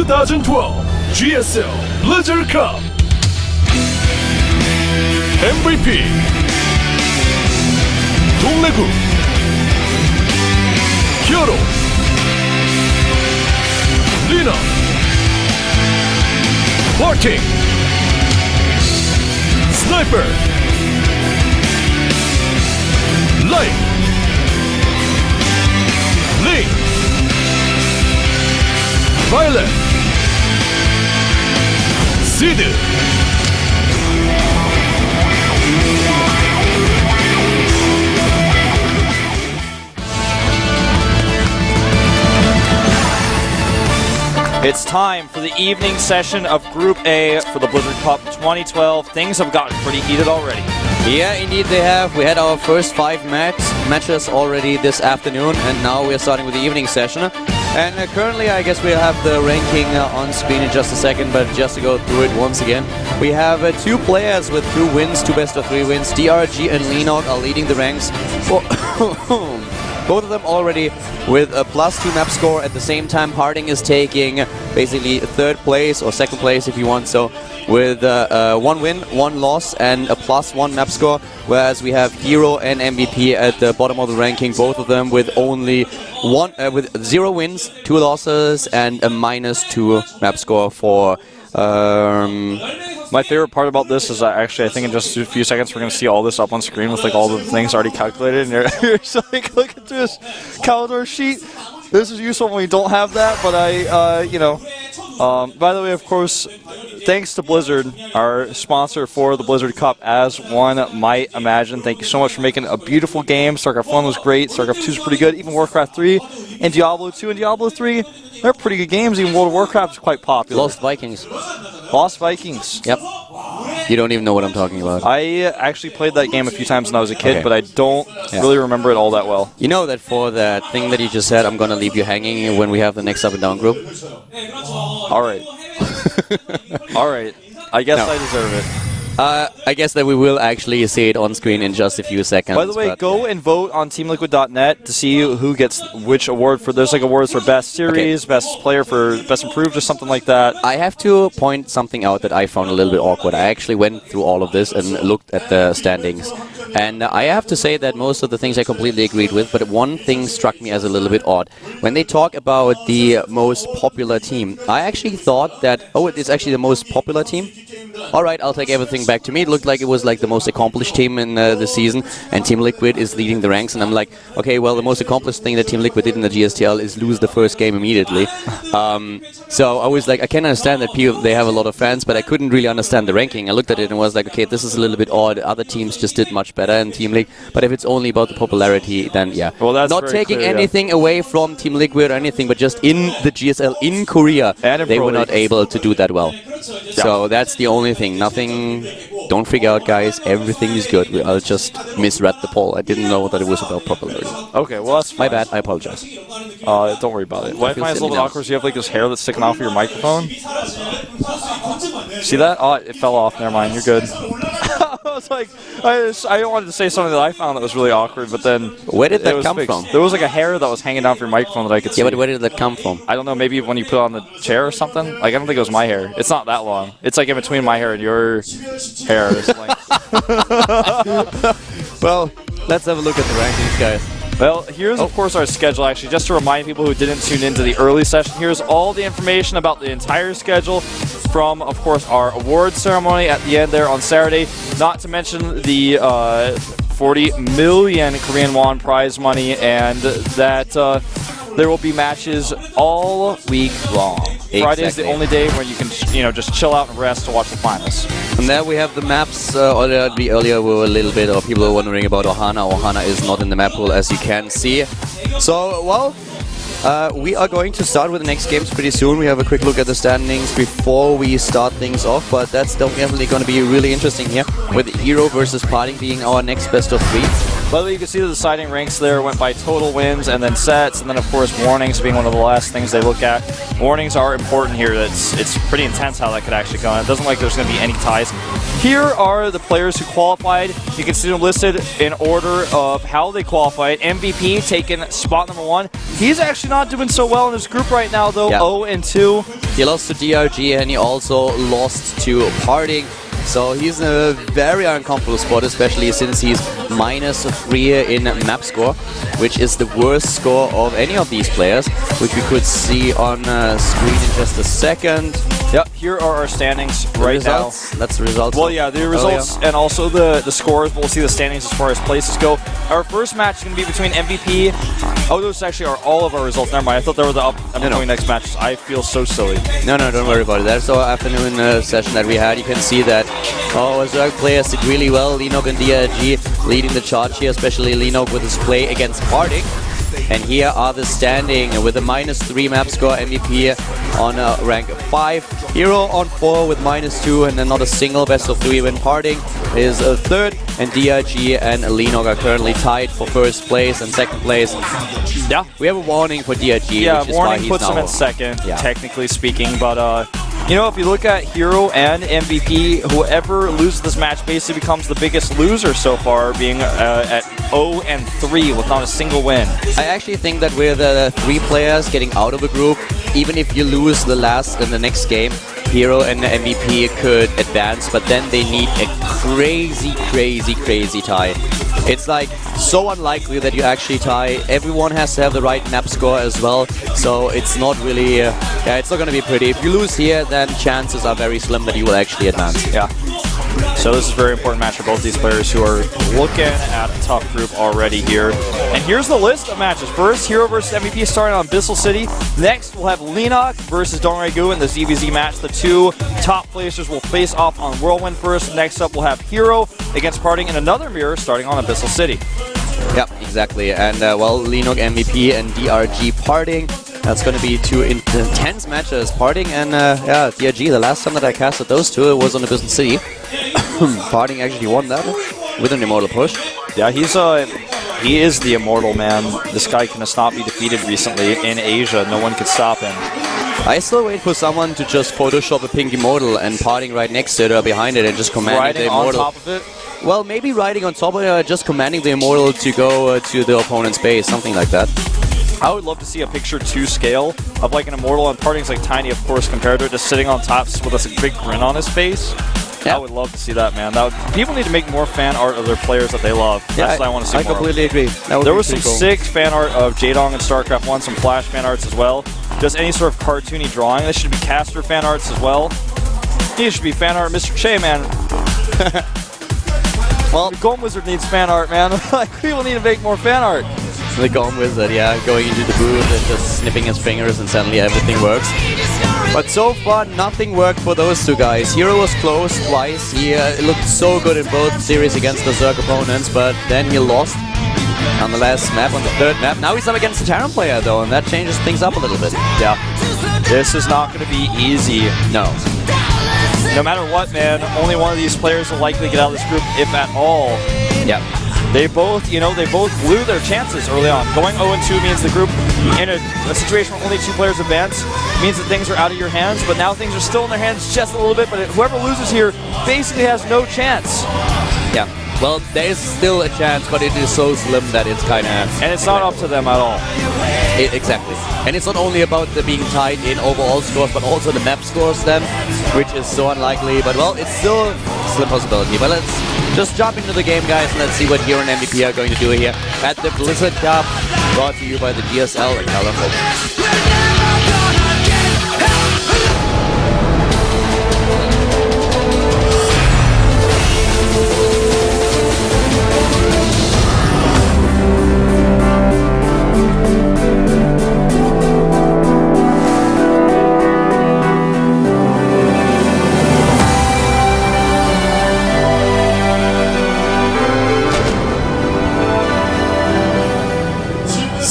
2012 GSL Blizzard Cup. MVP 동래구 히어로 리너 Barking Sniper Light Link Violet Seed. It's time for the evening session of Group A for the Blizzard Cup 2012. Things have gotten pretty heated already. Yeah, indeed they have. We had our first 5 matches already this afternoon, and now we're starting with the evening session. And currently, I guess we'll have the ranking on screen in just a second, but just to go through it once again, we have 2 players with 2 wins, 2 best-of-3 wins. DRG and Leanout are leading the ranks. Both of them already with a +2 map score. At the same time, Harding is taking basically 3rd place or 2nd place if you want so, with 1 win, 1 loss and a +1 map score, whereas we have Hero and MVP at the bottom of the ranking, both of them with only with 0 wins, 2 losses and a -2 map score for my favorite part about this is that actually I think in just a few seconds we're going to see all this up on screen with like all the things already calculated, and you're just like, look at this calendar sheet. This is useful when we don't have that, but by the way, of course, thanks to Blizzard, our sponsor for the Blizzard Cup, as one might imagine. Thank you so much for making a beautiful game. StarCraft 1 was great, StarCraft 2 is pretty good, even Warcraft 3 and Diablo 2 and Diablo 3, they're pretty good games. Even World of Warcraft is quite popular. Lost Vikings. Lost Vikings. Yep. You don't even know what I'm talking about. I actually played that game a few times when I was a kid, but I don't really remember it all that well. You know that for that thing that you just said, I'm gonna leave you hanging when we have the next Up and Down group? Alright. Alright. I guess I deserve it. I guess that we will actually see it on screen in just a few seconds. By the way, go and vote on TeamLiquid.net to see who gets which award for. There's like awards for best series, best player for best improved, or something like that. I have to point something out that I found a little bit awkward. I actually went through all of this and looked at the standings. And I have to say that most of the things I completely agreed with, but one thing struck me as a little bit odd. When they talk about the most popular team, I actually thought that, oh, it's actually the most popular team? Alright, I'll take everything back to me. It looked like it was like the most accomplished team in the season, and Team Liquid is leading the ranks, and I'm like, okay, well, the most accomplished thing that Team Liquid did in the GSTL is lose the first game immediately. So I was like, I can understand that they have a lot of fans, but I couldn't really understand the ranking. I looked at it and was like, okay, this is a little bit odd. Other teams just did much better in Team League, but if it's only about the popularity, then yeah. Well, that's not taking anything away from Team Liquid or anything, but just in the GSL in Korea, they were not able to do that well. So that's the only thing. Nothing. Don't freak out, guys. Everything is good. I'll just misread the poll. I didn't know that it was about popularity. Okay, well that's fine. My bad. I apologize. Don't worry about it. What I find is a little bit awkward is you have like this hair that's sticking off of your microphone. See that? Oh, it fell off. Never mind. You're good. I was like, I wanted to say something that I found that was really awkward, but then where did that come from? There was like a hair that was hanging down from your microphone that I could see. Yeah, but where did that come from? I don't know. Maybe when you put it on the chair or something. Like I don't think it was my hair. It's not that long. It's like in between my hair and your hair. Well, let's have a look at the rankings, guys. Well, here's of course our schedule actually, just to remind people who didn't tune into the early session. Here's all the information about the entire schedule from, of course, our awards ceremony at the end there on Saturday. Not to mention the 40 million Korean won prize money, and that there will be matches all week long. Exactly. Friday's the only day where you can, just chill out and rest to watch the finals. And there we have the maps. Earlier we were a little bit, or people were wondering about Ohana. Ohana is not in the map pool, as you can see. So, well, we are going to start with the next games pretty soon. We have a quick look at the standings before we start things off, but that's definitely going to be really interesting here, with Hero versus Parting being our next best of 3. By the way, you can see the deciding ranks there went by total wins and then sets, and then of course warnings being one of the last things they look at. Warnings are important here. It's pretty intense how that could actually go. And it doesn't look like there's going to be any ties. Here are the players who qualified. You can see them listed in order of how they qualified. MVP taking spot number 1. He's actually not doing so well in his group right now, though. 0-2. He lost to DRG and he also lost to Parting. So he's in a very uncomfortable spot, especially since he's -3 in map score, which is the worst score of any of these players, which we could see on screen in just a second. Yep, here are our standings right now. That's the results. Well, yeah, the results and also the scores. We'll see the standings as far as places go. Our first match is going to be between MVP. Oh, those actually are all of our results. Never mind. I thought they were the upcoming next matches. I feel so silly. No, don't worry about it. That's our afternoon session that we had. You can see that our Zerg players did really well. Linog and DRG leading the charge here, especially Linog with his play against Parting. And here are the standing with a -3 map score. MVP on rank 5. Hero on 4 with -2 and then not a single best of 3 when Parting is 3rd. And DRG and Linog are currently tied for 1st place and 2nd place. Yeah. We have a warning for DRG. Yeah, which is warning why he's puts him now in 2nd, technically speaking. But, you know, if you look at Hero and MVP, whoever loses this match basically becomes the biggest loser so far, being at 0-3 with not a single win. I actually think that with 3 players getting out of a group, even if you lose the last in the next game, Hero and the MVP could advance, but then they need a crazy tie. It's like so unlikely that you actually tie. Everyone has to have the right map score as well, so it's not really, it's not going to be pretty. If you lose here, then chances are very slim that you will actually advance. Yeah. So this is a very important match for both these players who are looking at a tough group already here. And here's the list of matches. First, Hero versus MVP starting on Abyssal City. Next, we'll have Linog versus Dongregu in the ZVZ match. The 2 top placers will face off on Whirlwind first. Next up, we'll have Hero against Parting in another mirror starting on Abyssal City. Yep, exactly. And, well, Linog MVP and DRG Parting. That's going to be 2 intense matches. Parting and, DRG. The last time that I casted those 2, it was on Abyssal City. Parting actually won that with an Immortal push. Yeah, he is the Immortal, man. This guy cannot not be defeated recently in Asia. No one could stop him. I still wait for someone to just Photoshop a pink Immortal and Parting right next to it or behind it and just command the Immortal. On top of it? Well, maybe riding on top of it, just commanding the Immortal to go to the opponent's base, something like that. I would love to see a picture to scale of like an Immortal, and Parting's like tiny, of course, compared to it, just sitting on top with a big grin on his face. Yeah. I would love to see that, man. People need to make more fan art of their players that they love. That's what I want to see more. I completely agree. There was some sick fan art of Jaedong and StarCraft 1, some Flash fan arts as well. Just any sort of cartoony drawing. There should be caster fan arts as well. There should be fan art of Mr. Che, man. Well, the Golem Wizard needs fan art, man. Like, people need to make more fan art. The Golem Wizard, going into the booth and just snipping his fingers and suddenly everything works. But so far, nothing worked for those 2 guys. Hero was close twice. He looked so good in both series against the Zerg opponents, but then he lost on the last map, on the 3rd map. Now he's up against the Terran player, though, and that changes things up a little bit. Yeah. This is not going to be easy. No. No matter what, man, only one of these players will likely get out of this group, if at all. Yeah. They both blew their chances early on. Going 0-2 means the group, in a situation where only 2 players advance, means that things are out of your hands, but now things are still in their hands just a little bit, but whoever loses here basically has no chance. Yeah. Well, there is still a chance, but it is so slim that it's kind of... And it's not up to them at all. Exactly. And it's not only about the being tied in overall scores, but also the map scores then, which is so unlikely. But, well, it's still a slim possibility. But let's just jump into the game, guys, and let's see what Hero and MVP are going to do here at the Blizzard Cup, brought to you by the GSL and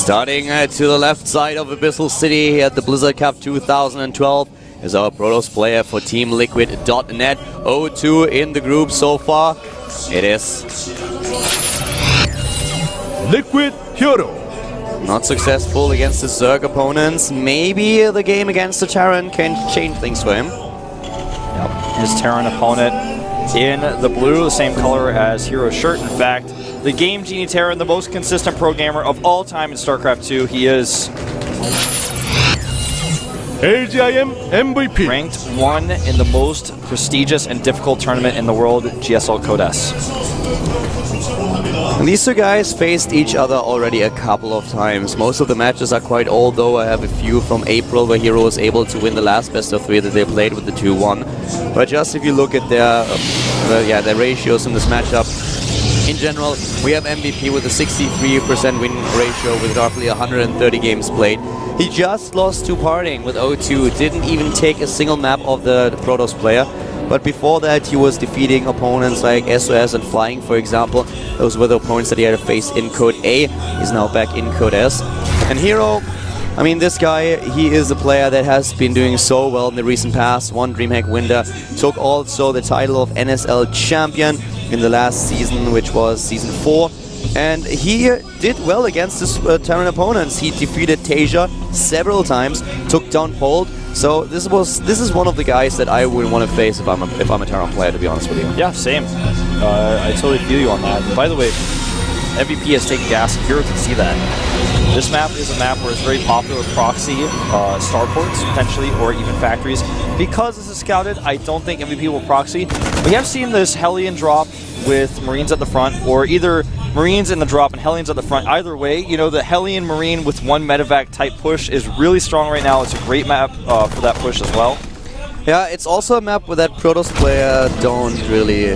Starting to the left side of Abyssal City at the Blizzard Cup 2012 is our Protoss player for Team Liquid.net. 0-2 in the group so far. It is Liquid Hero. Not successful against the Zerg opponents. Maybe the game against the Terran can change things for him. Yep. His Terran opponent in the blue, the same color as Hero's shirt. In fact, the Game Genie Terran, the most consistent pro gamer of all time in StarCraft 2. He is AGIM MVP. ranked 1 in the most prestigious and difficult tournament in the world, GSL Code S. And these two guys faced each other already a couple of times. Most of the matches are quite old, though. I have a few from April where Hero was able to win the last best of 3 that they played with the 2-1. But just if you look at their ratios in this matchup, in general, we have MVP with a 63% win ratio with roughly 130 games played. He just lost to Parting with 0-2, didn't even take a single map of the Protoss player. But before that, he was defeating opponents like SOS and Flying, for example. Those were the opponents that he had to face in Code A. He's now back in Code S. And Hero, I mean, this guy, he is a player that has been doing so well in the recent past. Won DreamHack Winter, took also the title of NSL Champion in the last season, which was Season 4. And he did well against his Terran opponents. He defeated Tasia several times, took down Pold. So this is one of the guys that I would want to face if I'm a Terran player, to be honest with you. Yeah, same. I totally feel you on that. And by the way, MVP has taken gas. Hero can see that. This map is a map where it's very popular with proxy starports, potentially, or even factories. Because this is scouted, I don't think MVP will proxy. We have seen this Hellion drop with Marines at the front, or either Marines in the drop and Hellions at the front. Either way, you know, the Hellion Marine with 1 medevac type push is really strong right now. It's a great map for that push as well. Yeah, it's also a map where that Protoss player don't really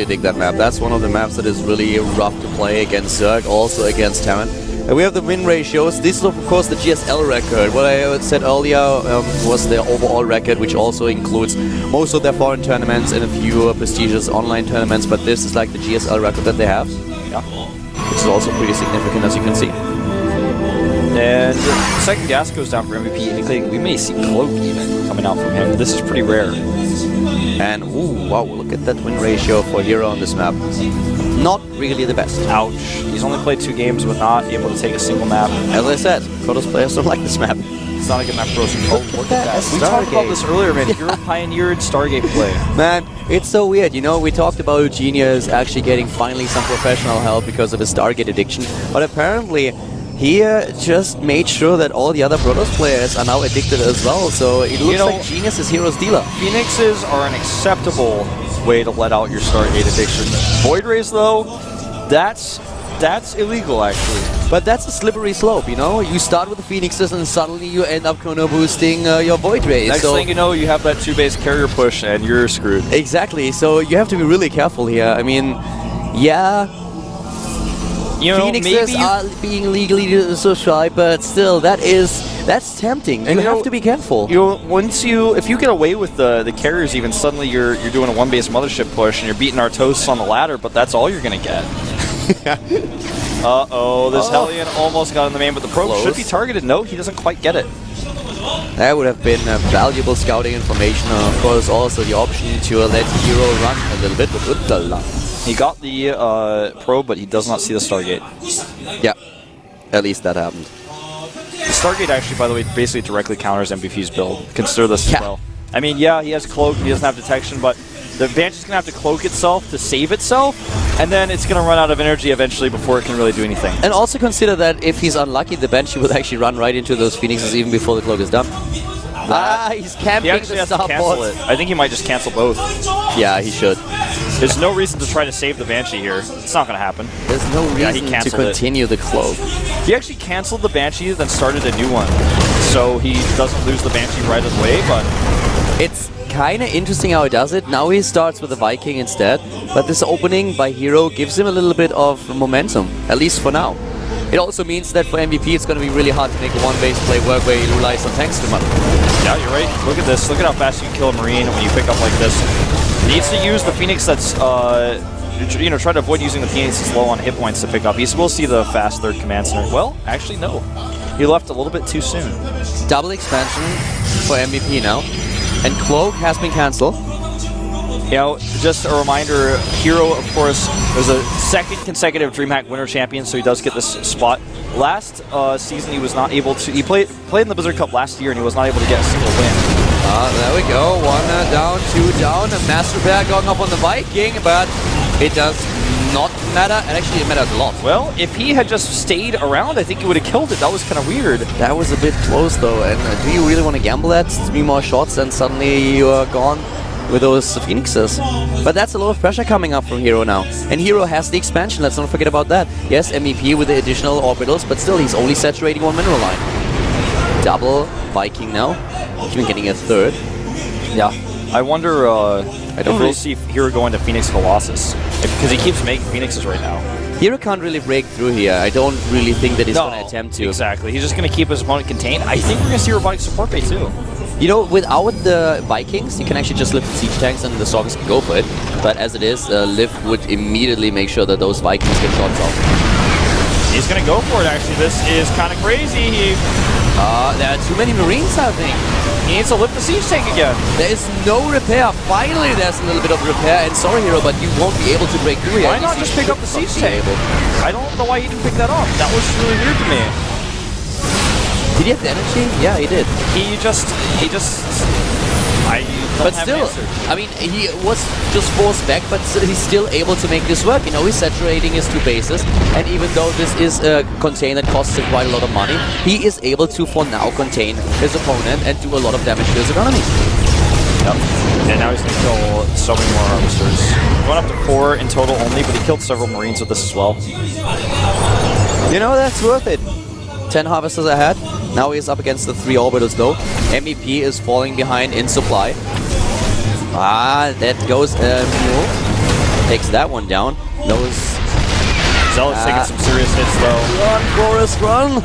dig that map. That's one of the maps that is really rough to play against Zerg, also against Terran. And we have the win ratios. This is of course the GSL record. What I said earlier was their overall record, which also includes most of their foreign tournaments and a few prestigious online tournaments, but this is like the GSL record that they have. Yeah. Which is also pretty significant, as you can see. And second gas goes down for MVP, indicating we may see Cloak even coming out from him. This is pretty rare. And ooh, wow, look at that win ratio for Hero on this map. Not really the best. Ouch. He's only played 2 games, but not able to take a single map. As I said, Protoss players don't like this map. It's not a good map for us. Oh, look at that. We talked about this earlier, man. Hero pioneered Stargate play. Man, it's so weird. You know, we talked about Genius actually getting finally some professional help because of his Stargate addiction, but apparently he just made sure that all the other Protoss players are now addicted as well, so it looks like Genius is Hero's dealer. Phoenixes are an acceptable way to let out your Stargate addiction. Void Rays, though, that's illegal, actually. But that's a slippery slope, you know? You start with the Phoenixes and suddenly you end up chrono boosting your Void Rays. Next thing you know, you have that 2-base carrier push and you're screwed. Exactly, so you have to be really careful here. I mean, yeah, you know, Phoenixes are being legally subscribed, but still, that's tempting. And you have to be careful. If you get away with the carriers, even suddenly you're doing a 1-base mothership push and you're beating Artosis on the ladder, but that's all you're gonna get. Uh-oh, this Hellion almost got in the main, but the probe should be targeted. No, he doesn't quite get it. That would have been valuable scouting information, and of course also the option to let Hero run a little bit with Uddala. He got the probe, but he does not see the Stargate. Yeah, at least that happened. The Stargate actually, by the way, basically directly counters MVP's build. Consider this as well. I mean, yeah, he has Cloak, he doesn't have detection, but the Banshee's going to have to cloak itself to save itself, and then it's going to run out of energy eventually before it can really do anything. And also consider that if he's unlucky, the Banshee will actually run right into those Phoenixes even before the cloak is done. He's camping the starport. I think he might just cancel both. Yeah, he should. There's no reason to try to save the Banshee here. It's not going to happen. There's no reason to continue the cloak. He actually canceled the Banshee, then started a new one. So he doesn't lose the Banshee right away, but... It's kind of interesting how he does it. Now he starts with the Viking instead, but this opening by Hero gives him a little bit of momentum, at least for now. It also means that for MVP it's going to be really hard to make a 1-base play work where he relies on tanks too much. Yeah, you're right. Look at this. Look at how fast you can kill a Marine when you pick up like this. Needs to use the Phoenix that's, try to avoid using the Phoenix that's low on hit points to pick up. We'll see the fast third command center. Well, actually, no. He left a little bit too soon. Double expansion for MVP now. And Cloak has been cancelled. You know, just a reminder, Hero, of course, was a second consecutive DreamHack Winter Champion, so he does get this spot. Last season, he was not able to... He played in the Blizzard Cup last year, and he was not able to get a single win. There we go. 1 down, 2 down. A Master Bear going up on the Viking, but it does not matter. And actually, it matters a lot. Well, if he had just stayed around, I think he would have killed it. That was kind of weird. That was a bit close, though. And do you really want to gamble that? 3 more shots, and suddenly you are gone with those Phoenixes. But that's a lot of pressure coming up from Hero now. And Hero has the expansion, let's not forget about that. Yes, MEP with the additional orbitals, but still, he's only saturating 1 mineral line. Double Viking now, even getting a 3rd. Yeah. I wonder, I don't really see Hero going to Phoenix Colossus, because he keeps making Phoenixes right now. Hero can't really break through here. I don't really think that he's going to attempt to. Exactly. He's just going to keep his opponent contained. I think we're going to see robotic support bay too. You know, without the Vikings, you can actually just lift the siege tanks and the Stalkers can go for it. But as it is, Liv would immediately make sure that those Vikings get shots off. He's going to go for it, actually. This is kind of crazy. There are too many Marines, I think. He needs to lift the siege tank again. There is no repair. Finally, there's a little bit of repair. And sorry, Hero, but you won't be able to break through here. Why not just pick up the siege tank? I don't know why he didn't pick that up. That was really weird to me. Did he have the energy? Yeah, he did. But still, I mean, he was just forced back, but he's still able to make this work. You know, he's saturating his 2 bases, and even though this is a contain that costs him quite a lot of money, he is able to, for now, contain his opponent and do a lot of damage to his economy. Yep. And now he's going to kill so many more Harvesters. Going up to 4 in total only, but he killed several Marines with this as well. You know, that's worth it. 10 Harvesters ahead. Now he's up against the 3 orbitals though. MEP is falling behind in supply. That goes Mule. Takes that one down. Those Zealot's taking some serious hits though. Run, Forrest, run!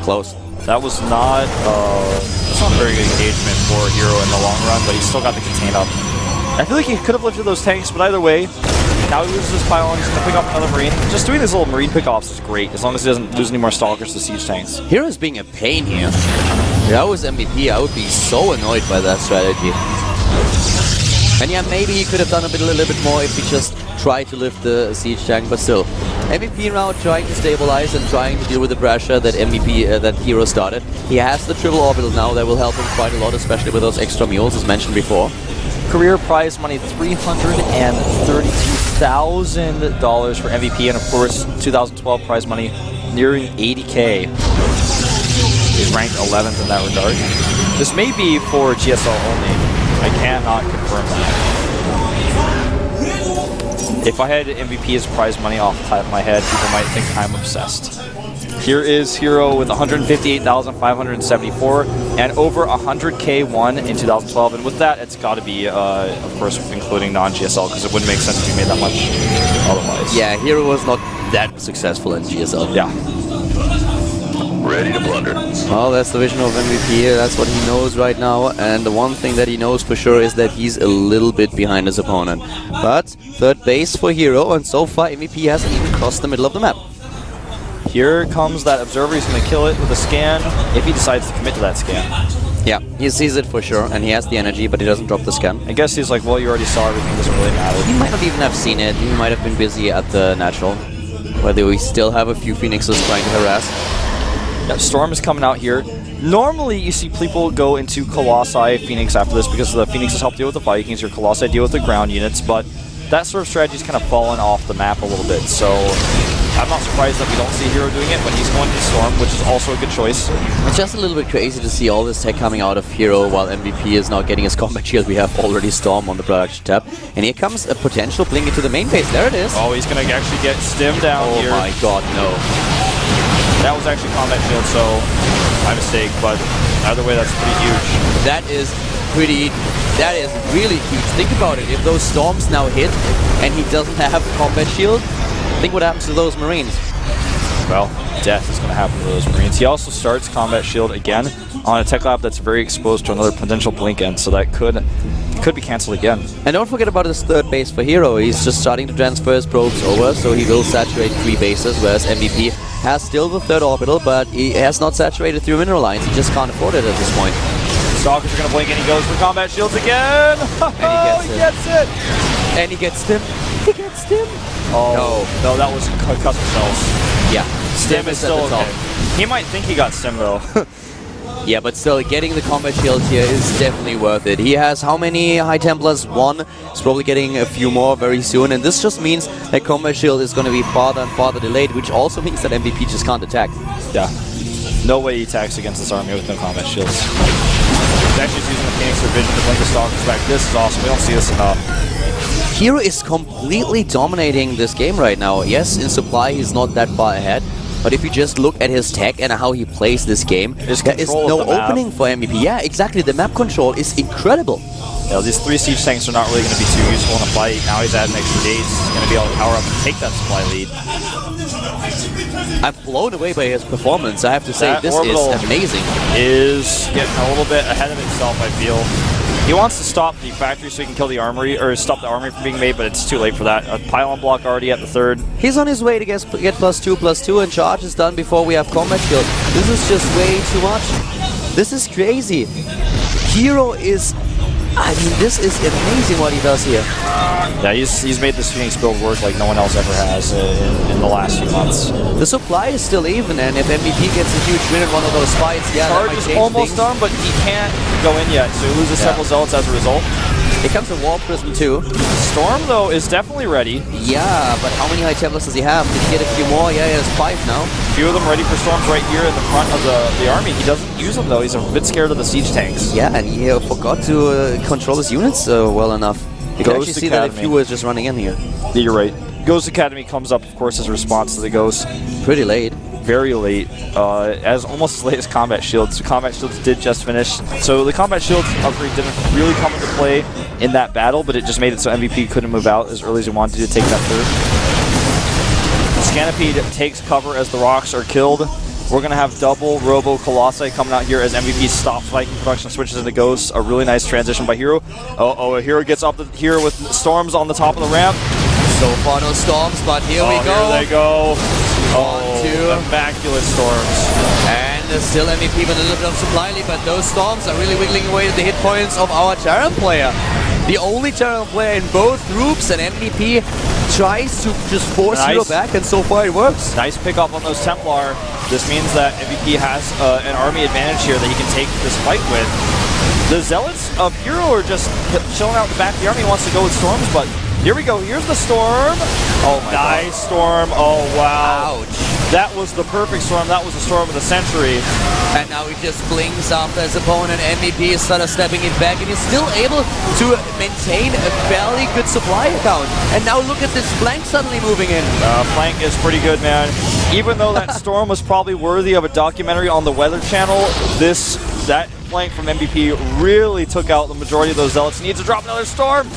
Close. That was not that's not very good engagement for Hero in the long run, but he still got the contain up. I feel like he could have lifted those tanks, but either way, now he loses his pylon, he's going to pick up another Marine. Just doing these little Marine pickoffs is great, as long as he doesn't lose any more Stalkers to siege tanks. Hero's being a pain here. If I was MVP, I would be so annoyed by that strategy. And yeah, maybe he could have done a little bit more if he just tried to lift the siege tank, but still. MVP now trying to stabilize and trying to deal with the pressure that that Hero started. He has the triple orbital now that will help him quite a lot, especially with those extra mules, as mentioned before. Career prize money $332,000 for MVP, and of course 2012 prize money nearing 80K. He's ranked 11th in that regard. This may be for GSL only. I cannot confirm that. If I had MVP as prize money off the top of my head, people might think I'm obsessed. Here is Hero with 158,574 and over 100K won in 2012. And with that, it's got to be, of course, including non-GSL, because it wouldn't make sense if you made that much otherwise. Yeah, Hero was not that successful in GSL. Yeah. Ready to plunder. Well, that's the vision of MVP. That's what he knows right now. And the one thing that he knows for sure is that he's a little bit behind his opponent. But 3rd base for Hero, and so far MVP hasn't even crossed the middle of the map. Here comes that Observer. He's going to kill it with a scan, if he decides to commit to that scan. Yeah, he sees it for sure, and he has the energy, but he doesn't drop the scan. I guess he's like, well, you already saw everything, doesn't really matter. He might not even have seen it. He might have been busy at the natural, where we still have a few Phoenixes trying to harass. Yeah, Storm is coming out here. Normally, you see people go into Colossi Phoenix after this because the Phoenixes help deal with the Vikings, your Colossi deal with the ground units, but that sort of strategy's kind of fallen off the map a little bit, so I'm not surprised that we don't see Hero doing it, but he's going to Storm, which is also a good choice. It's just a little bit crazy to see all this tech coming out of Hero while MVP is not getting his combat shield. We have already Storm on the production tab. And here comes a potential blink into the main base. There it is. Oh, he's going to actually get stimmed down here. Oh my god, no. That was actually combat shield, so my mistake, but either way, that's pretty huge. That is really huge. Think about it. If those Storms now hit and he doesn't have combat shield, think what happens to those Marines. Well, death is going to happen to those Marines. He also starts combat shield again on a tech lab that's very exposed to another potential blink end, so that could be cancelled again. And don't forget about his 3rd base for Hero. He's just starting to transfer his probes over, so he will saturate 3 bases, whereas MVP has still the 3rd orbital, but he has not saturated 3 mineral lines. He just can't afford it at this point. Stalkers are going to blink, and he goes for combat shields again. And he gets it. And he gets Stim. He gets Stim. Oh, no, that was custom cells. Yeah. Stim is still okay. He might think he got Stim, though. Yeah, but still, getting the combat shield here is definitely worth it. He has how many High Templars? 1. He's probably getting a few more very soon, and this just means that combat shield is going to be farther and farther delayed, which also means that MVP just can't attack. Yeah. No way he attacks against this army with no combat shields. He's actually using the Phoenix Vision to blink the Stalkers back. This is awesome. We don't see this enough. Hero is completely dominating this game right now. Yes, in supply he's not that far ahead, but if you just look at his tech and how he plays this game, there is no opening for MVP. Yeah, exactly. The map control is incredible. Yeah, these 3 siege tanks are not really going to be too useful in a fight. Now he's adding extra days. He's going to be able to power up and take that supply lead. I'm blown away by his performance. I have to say, That this orbital is amazing. Is getting a little bit ahead of itself, I feel. He wants to stop the factory so he can kill the armory, or stop the armory from being made, but it's too late for that. A pylon block already at the 3rd. He's on his way to get +2/+2, and charge is done before we have combat shield. This is just way too much. This is crazy. Hero is... I mean, this is amazing what he does here. Yeah, he's made this Phoenix build work like no one else ever has in the last few months. The supply is still even, and if MVP gets a huge win in one of those fights, yeah, Charge is almost done, but he can't go in yet, so he loses several zealots as a result. Here comes a Wall Prism too. Storm, though, is definitely ready. Yeah, but how many High Templars does he have? Did he get a few more? Yeah, he has 5 now. A few of them ready for Storms right here in the front of the army. He doesn't use them, though. He's a bit scared of the siege tanks. Yeah, and he forgot to control his units well enough. You can actually see that a few is just running in here. Yeah, you're right. Ghost Academy comes up, of course, as a response to the Ghost. Pretty late. Very late, almost as late as Combat Shields. Combat Shields did just finish, so the Combat Shields upgrade didn't really come into play in that battle, but it just made it so MVP couldn't move out as early as he wanted to take that 3rd. Scanapede takes cover as the rocks are killed. We're going to have double Robo Colossi coming out here as MVP stops Viking production, switches into Ghosts. A really nice transition by Hero. A Hero gets up here with Storms on the top of the ramp. So far no Storms, but here we go. Here they go. Two immaculate Storms. And still MVP with a little bit of supply lead, but those Storms are really wiggling away the hit points of our Terran player. The only Terran player in both groups, and MVP tries to just force Hero back, and so far it works. Nice pickup on those Templar. This means that MVP has an army advantage here that he can take this fight with. The Zealots of Hero are just chilling out the back of the army. He wants to go with Storms, but here we go. Here's the Storm. Oh my God. Nice Storm. Oh, wow. Ouch. That was the perfect Storm. That was the Storm of the century. And now he just blinks after his opponent. MVP is sort of stepping it back, and he's still able to maintain a fairly good supply account. And now look at this flank suddenly moving in. Flank is pretty good, man. Even though that Storm was probably worthy of a documentary on the Weather Channel, that flank from MVP really took out the majority of those Zealots. He needs to drop another Storm.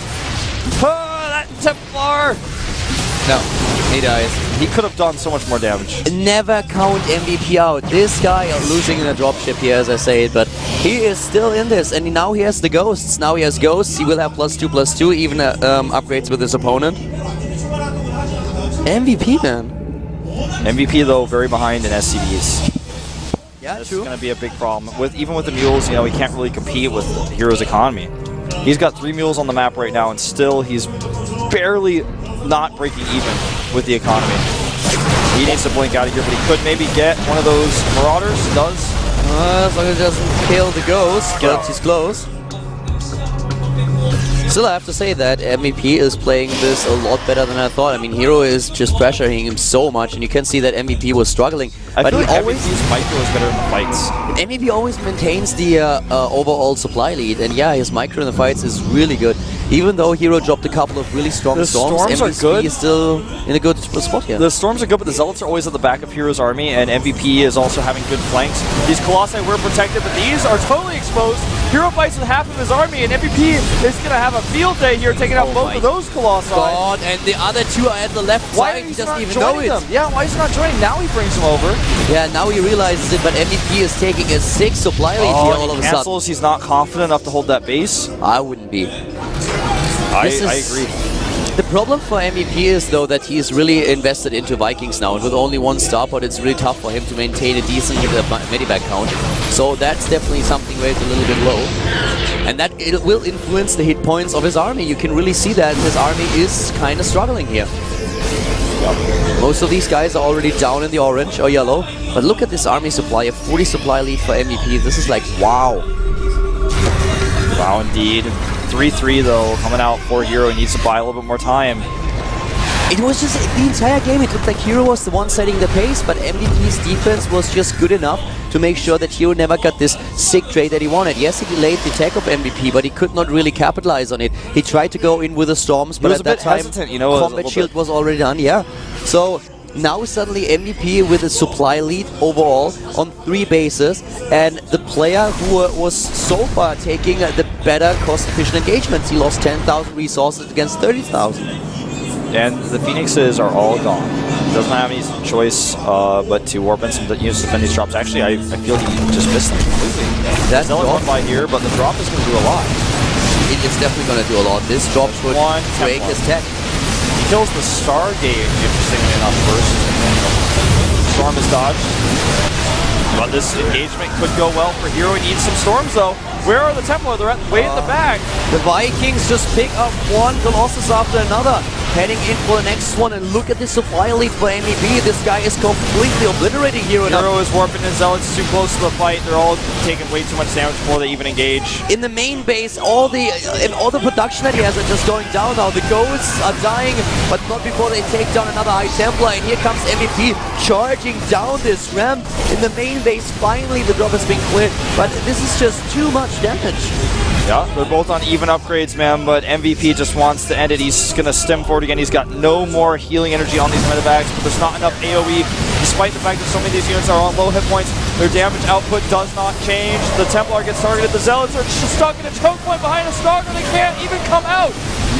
That Templar! No, he dies. He could have done so much more damage. Never count MVP out. This guy losing in a dropship here, as I say it, but he is still in this, and now he has the Ghosts. Now he has Ghosts. He will have +2/+2, even upgrades with his opponent. MVP, man. MVP, though, very behind in SCVs. Yeah, this true. is going to be a big problem. Even with the mules, he can't really compete with Hero's economy. He's got 3 mules on the map right now, and still he's barely not breaking even with the economy. He needs to blink out of here, but he could maybe get one of those Marauders. He does. As long as he doesn't kill the Ghost, but he's close. Still, I have to say that MVP is playing this a lot better than I thought. I mean, Hero is just pressuring him so much, and you can see that MVP was struggling. But he always MVP's micro is better in the fights. MVP always maintains the overall supply lead, and yeah, his micro in the fights is really good. Even though Hero dropped a couple of really strong Storms, MVP is still in a good spot here. The Storms are good, but the Zealots are always at the back of Hero's army, and MVP is also having good flanks. These Colossi were protected, but these are totally exposed. Hero fights with half of his army, and MVP is going to have a field day here, taking out both of those Colossi. God, and the other 2 are at the left side. He doesn't even know it. Yeah, why is he not joining? Now he brings them over. Yeah, now he realizes it, but MVP is taking a 6 supply lead here all of a sudden. He's not confident enough to hold that base. I wouldn't be. I agree. The problem for MVP is, though, that he is really invested into Vikings now, and with only 1 starport, it's really tough for him to maintain a decent medivac count. So that's definitely something rate a little bit low. And that it will influence the hit points of his army. You can really see that his army is kind of struggling here. Most of these guys are already down in the orange or yellow. But look at this army supply, a 40 supply lead for MVP. This is like, wow. Wow, indeed. 3-3 though, coming out for Hero. He needs to buy a little bit more time. It was just the entire game, it looked like Hero was the one setting the pace, but MVP's defense was just good enough to make sure that Hero never got this sick trade that he wanted. Yes, he delayed the attack of MVP, but he could not really capitalize on it. He tried to go in with the Storms, but at that time, hesitant, you know, Combat Shield was already done, yeah. So now suddenly MVP with a supply lead overall on 3 bases, and the player who was so far taking the better cost-efficient engagements. He lost 10,000 resources against 30,000. And the Phoenixes are all gone. He doesn't have any choice but to warp in some units to defend these drops. Actually, I feel he just missed them completely. That's Zealot went by here, but the drop is going to do a lot. It's definitely going to do a lot. This drop should break his tech. He kills the Stargate, interestingly enough, first. Storm is dodged. But this engagement could go well for Hero. He needs some Storms, though. Where are the Templar? They're way in the back. The Vikings just pick up one Colossus after another, heading in for the next one, and look at the supply lead for MVP. This guy is completely obliterating Hero. Hero is warping his Zealots too close to the fight. They're all taking way too much damage before they even engage. In the main base, all the production that he has are just going down now. The ghosts are dying, but not before they take down another High Templar. And here comes MVP charging down this ramp. In the main base, finally the drop has been cleared, but this is just too much damage. Yeah, they're both on even upgrades, man, but MVP just wants to end it. He's going to stem forward again. He's got no more healing energy on these medevacs, but there's not enough AoE. Despite the fact that so many of these units are on low hit points, their damage output does not change. The Templar gets targeted. The Zealots are stuck in a choke point behind a stalker. They can't even come out.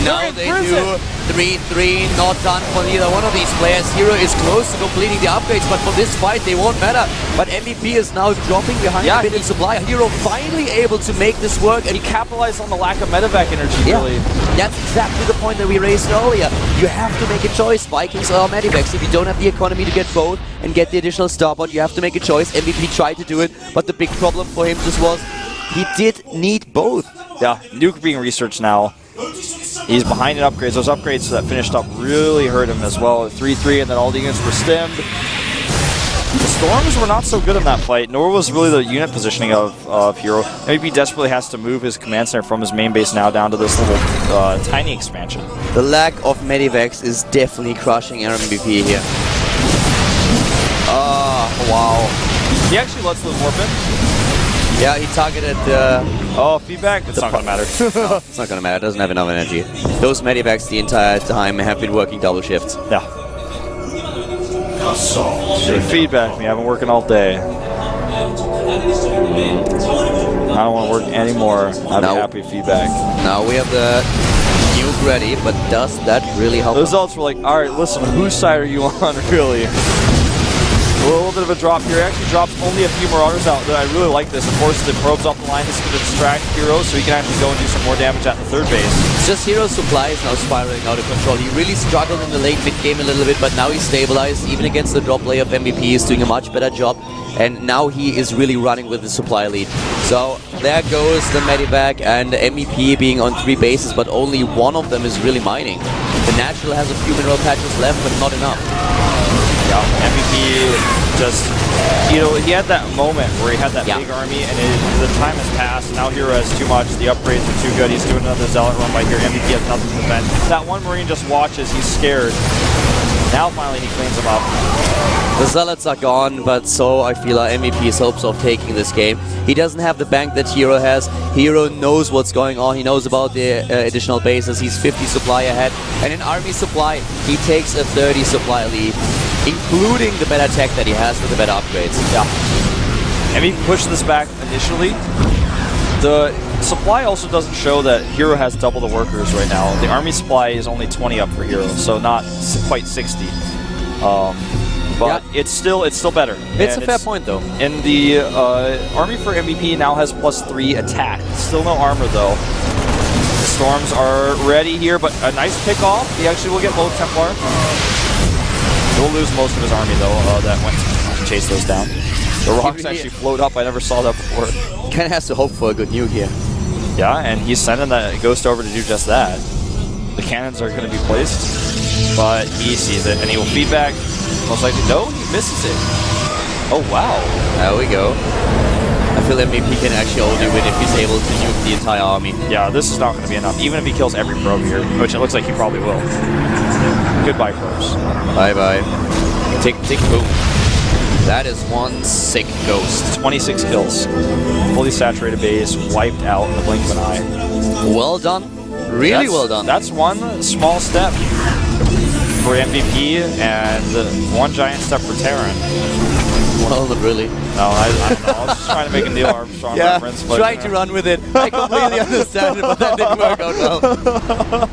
Now they do 3-3, not done for neither one of these players. Hero is close to completing the upgrades, but for this fight they won't matter. But MVP is now dropping behind a bit in supply. Hero finally able to make this work, and he capitalized on the lack of medevac energy, really. That's exactly the point that we raised earlier. You have to make a choice, Vikings or medevacs. If you don't have the economy to get both and get the additional starboard, you have to make a choice. MVP tried to do it, but the big problem for him just was he did need both. Yeah, nuke being researched now. He's behind in upgrades. Those upgrades that finished up really hurt him as well. 3-3, and then all the units were stemmed. The Storms were not so good in that fight, nor was really the unit positioning of Hero. MVP desperately has to move his command center from his main base now down to this little tiny expansion. The lack of medivacs is definitely crushing MVP here. Wow. He actually lets them warp in. Yeah, he targeted oh, feedback? It's not going to matter. No, it's not going to matter. It doesn't have enough energy. Those medivacs the entire time have been working double shifts. Yeah. Feedback me. I've been working all day. I don't want to work anymore. I'd be happy feedback. Now we have the nuke ready, but does that really help? The results were like, alright, listen, whose side are you on, really? A little bit of a drop here. It actually drops only a few Marauders out. I really like this. Of course, the probes off the line. This is going to distract Hero, so he can actually go and do some more damage at the third base. It's just Hero's supply is now spiraling out of control. He really struggled in the late mid-game a little bit, but now he's stabilized. Even against the drop play of MVP, he's doing a much better job. And now he is really running with the supply lead. So there goes the medivac and the MVP being on 3 bases, but only one of them is really mining. The Natural has a few mineral patches left, but not enough. Yeah, MVP just, you know, he had that moment where he had that big army, and the time has passed. Now Hero has too much. The upgrades are too good. He's doing another Zealot run by here. MVP has nothing to defend. That one Marine just watches. He's scared. Now finally he cleans him up. The Zealots are gone, but so I feel like MVP's hopes of taking this game. He doesn't have the bank that Hero has. Hero knows what's going on. He knows about the additional bases. He's 50 supply ahead. And in army supply, he takes a 30 supply lead, including the better tech that he has with the better upgrades. Yeah. MVP pushed this back initially. The supply also doesn't show that Hero has double the workers right now. The army supply is only 20 up for Hero, so not quite 60. But it's still better. It's a fair point, though. And the army for MVP now has +3 attack. Still no armor, though. The Storms are ready here, but a nice pick-off. He actually will get both Templar. He'll lose most of his army, though, that went to chase those down. The rocks actually float up. I never saw that before. kind of has to hope for a good nuke here. Yeah, and he's sending that Ghost over to do just that. The cannons are going to be placed, but he sees it, and he will feed back. Most likely, no, he misses it. Oh, wow. There we go. I feel MVP can actually only win if he's able to nuke the entire army. Yeah, this is not going to be enough, even if he kills every probe here, which it looks like he probably will. Goodbye, probes. Bye-bye. Tick, tick, boom. That is one sick Ghost. 26 kills. Fully saturated base, wiped out in the blink of an eye. Well done. Really well done. That's one small step for MVP and one giant step for Terran. Well, not really. No, I don't know. I was just trying to make a Neil Armstrong reference. But, trying to run with it. I completely understand it, but that didn't work out well.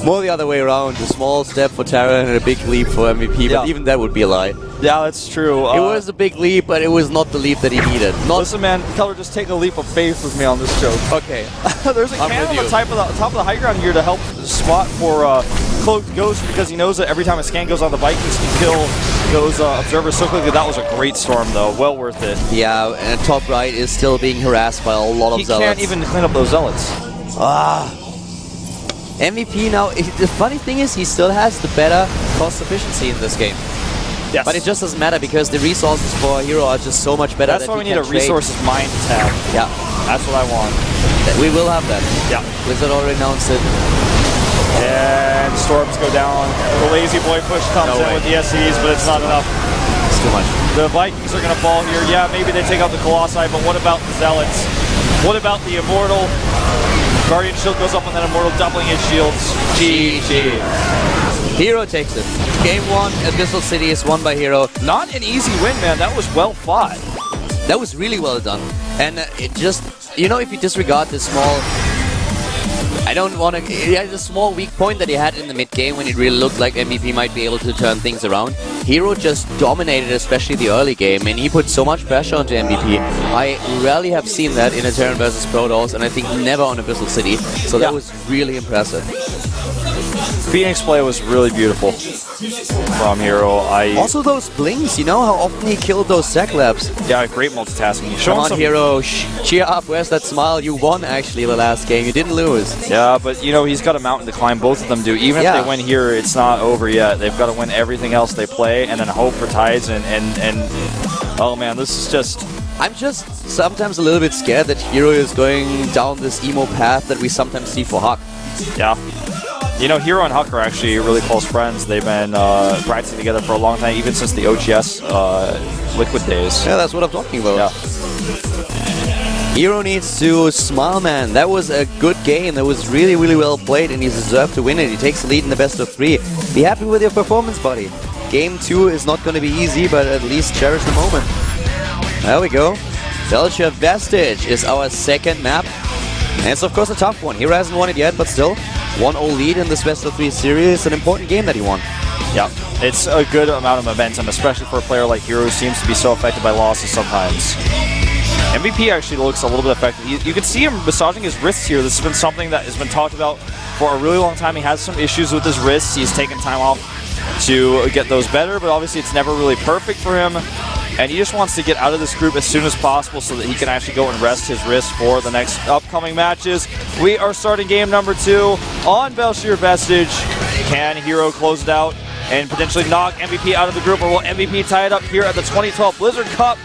More the other way around. A small step for Terran and a big leap for MVP, but even that would be a lie. Yeah, that's true. It was a big leap, but it was not the leap that he needed. Listen, man, Keller, just take a leap of faith with me on this joke. Okay. There's a cannon on the top of the high ground here to help spot for Cloaked Ghost because he knows that every time a scan goes on the Vikings can kill those observers so quickly. That was a great storm, though. Well worth it. Yeah, and top right is still being harassed by a lot of zealots. He can't even clean up those zealots. MVP now, the funny thing is he still has the better cost efficiency in this game. Yes. But it just doesn't matter because the resources for a hero are just so much better. That's why we need a resources mine tab. Yeah. That's what I want. We will have that. Yeah. Blizzard already announced it. And storms go down. The lazy boy push comes in with the SCs, but it's not enough. It's too much. The Vikings are going to fall here. Yeah, maybe they take out the Colossi, but what about the Zealots? What about the Immortal? Guardian Shield goes up on that Immortal, doubling his shields. GG. Hero takes it. Game 1, Abyssal City is won by Hero. Not an easy win, man. That was well fought. That was really well done. And it just, you know, if you disregard the small... I don't want to... Yeah, the small weak point that he had in the mid-game when it really looked like MVP might be able to turn things around. Hero just dominated, especially the early game, and he put so much pressure onto MVP. I rarely have seen that in a Terran versus Protoss, and I think never on Abyssal City. So that was really impressive. Phoenix play was really beautiful from Hero. Also those blinks, you know how often he killed those Sec Labs. Yeah, great multitasking. Come on, Hero, cheer up. Where's that smile? You won, actually, the last game. You didn't lose. Yeah, but, you know, he's got a mountain to climb. Both of them do. Even if they win here, it's not over yet. They've got to win everything else they play and then hope for ties. And oh, man, this is just... I'm just sometimes a little bit scared that Hero is going down this emo path that we sometimes see for Huck. Yeah. You know, Hero and Huck are actually really close friends. They've been practicing together for a long time, even since the OGS Liquid days. Yeah, that's what I'm talking about. Yeah. Hero needs to smile, man. That was a good game. That was really, really well played, and he deserved to win it. He takes the lead in the best of 3. Be happy with your performance, buddy. Game 2 is not going to be easy, but at least cherish the moment. There we go. Belcher Vestige is our second map. And it's, of course, a tough one. Hero hasn't won it yet, but still. 1-0 lead in this best of 3 series. An important game that he won. Yeah, it's a good amount of momentum, especially for a player like Hero who seems to be so affected by losses sometimes. MVP actually looks a little bit affected. You can see him massaging his wrists here. This has been something that has been talked about for a really long time. He has some issues with his wrists. He's taken time off to get those better, but obviously it's never really perfect for him. And he just wants to get out of this group as soon as possible so that he can actually go and rest his wrist for the next upcoming matches. We are starting game number 2 on Belcher Vestige. Can Hero close it out and potentially knock MVP out of the group, or will MVP tie it up here at the 2012 Blizzard Cup?